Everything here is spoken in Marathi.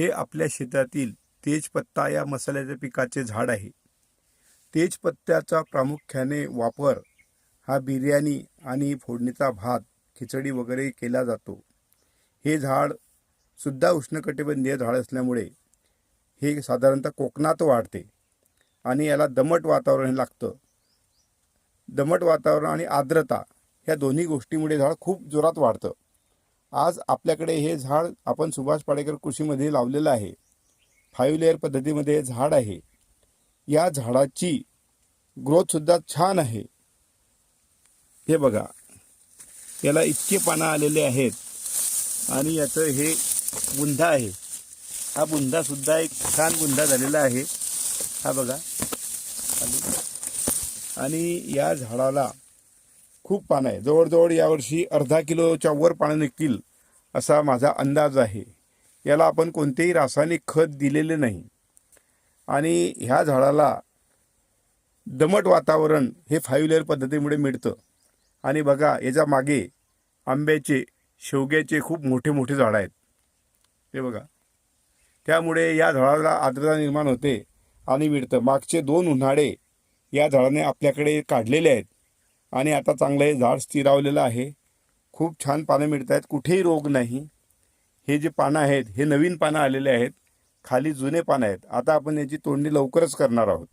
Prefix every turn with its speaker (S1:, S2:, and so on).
S1: हे आपल्या शेतातील तेजपत्ता या मसाल्याच्या पिकाचे झाड आहे। तेजपत्त्याचा प्रामुख्याने वापर हा बिर्याणी आणि फोडणीचा भात, खिचडी वगैरे केला जातो। हे झाड सुद्धा उष्णकटिबंधीय झाड असल्यामुळे हे साधारणतः कोकणात वाढते आणि याला दमट वातावरण लागतं। दमट वातावरण आणि आर्द्रता ह्या दोन्ही गोष्टींमुळे झाड खूप जोरात वाढतं। आज आपल्याकडे हे झाड आपण सुभाष पाडेकर कृषीमध्ये लावलेलं आहे। 5 लेयर पद्धतीमध्ये झाड आहे। या झाडाची ग्रोथ सुद्धा छान आहे। हे बघा, याला इतके पानं आलेले आहेत आणि याचं हे बुंदा आहे। हा बुंदा सुद्धा एक छान बुंदा झालेला आहे। हा बघा, आणि या झाडाला खूप पानं आहे। जवळजवळ यावर्षी अर्धा किलोच्या वर पानं निघतील असा माझा अंदाज आहे। याला आपण कोणतेही रासायनिक खत दिलेले नाही आणि ह्या झाडाला दमट वातावरण हे 5 लेयर पद्धतीमुळे मिळतं। आणि बघा, याच्या मागे आंब्याचे, शेवग्याचे खूप मोठे मोठे झाड आहेत। हे बघा, त्यामुळे या झाडाला आर्द्रता निर्माण होते आणि मिळतं। मागचे 2 उन्हाळे या झाडाने आपल्याकडे काढलेले आहेत आणि आता चांगलं हे झाड स्थिरावलेलं आहे। खूप छान पानं मिळत आहेत, कुठेही रोग नाही। हे जे पानं आहेत हे नवीन पानं आलेले आहेत, खाली जुने पानं आहेत। आता आपण याची तोडणी लवकरच करणार आहोत।